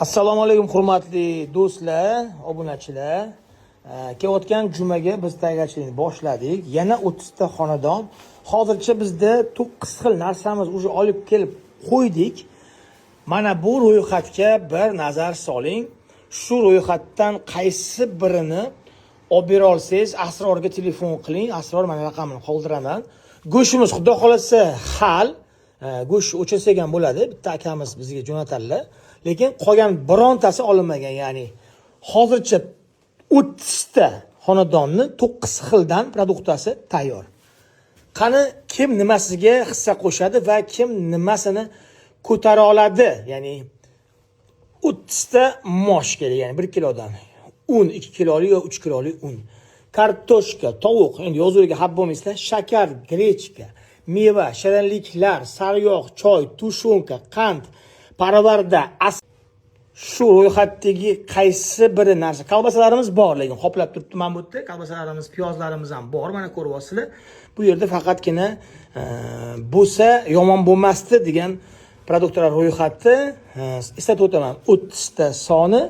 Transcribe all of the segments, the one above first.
Assalomu alaykum hurmatli do'stlar, obunachilar. Kelayotgan jumaga biz tayyorgarchilikni boshladik. Yana 30 ta xonadon. Hozircha bizda 9 xil narsamiz уже olib kelib qo'ydik. Mana bu ro'yxatga bir nazar soling. Shu ro'yxatdan qaysi birini olib bera olsangiz, Asrorga telefon qiling. Asror mana raqamini qoldiraman. Go'shtimiz xudo xolasa hal. Go'sht o'chirsak ham bo'ladi. Bitta akamiz bizga jo'natadilar. Lekin qolgan birontasi olinmagan, ya'ni hozircha 30 ta xonadonni 9 xildan produktasi tayyor. Qani kim nimasiga hissa qo'shadi va kim nimasini ko'tara oladi? Ya'ni 30 ta mosh kerak, ya'ni 1 kilodan un, 2 kilolik yo 3 kilolik un, kartoshka, tovuq, endi yozuvga hab bo'lmaysizlar, shakar, grechka, meva, shirinliklar, sariyog', choy, tushunka, qand, paravarda, shu ro'yxatdagi qaysi biri narsa. Kolbasalarimiz bor, lekin qoplab turibdi mana bu yerda. Kolbasalarimiz, piyozlarimiz ham bor, mana ko'ryapsizlar. Bu yerda faqatgina bo'lsa yomon bo'lmasdi degan produktlar ro'yxati. Eslatib o'taman, 30 ta soni,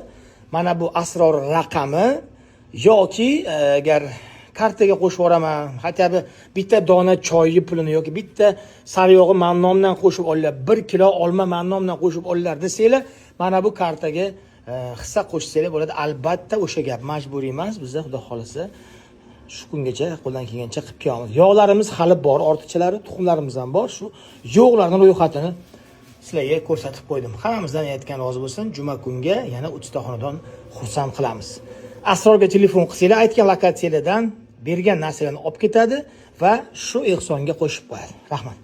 mana bu Asror raqami, yoki agar kartaga qo'shib yuboraman, hatto bitta dona choyni pulini yoki bitta sariyog'i mannomdan qo'shib olinglar, 1 kilo olma mannomdan qo'shib olinglar desanglar, mana bu kartaga hissa qo'shsanglar bo'ladi. Albatta o'sha gap majburiy emas, bizda xudo xolasa shu kungacha qo'ldan kelgancha qilib kelamiz. Yog'larimiz hali bor, ortiqchalari, tuxumlarimiz ham bor. Shu yo'qlarning ro'yxatini sizlarga ko'rsatib qo'ydim. Hammamizdan aytgan rozi bo'lsin. Juma kunga yana 30 ta xonadon xursand qilamiz. Asrorga telefon qilsanglar, aytgan lokatsiyalardan bergan narsalarni olib ketadi va shu ehsonga qo'shib qo'yadi. Rahmat.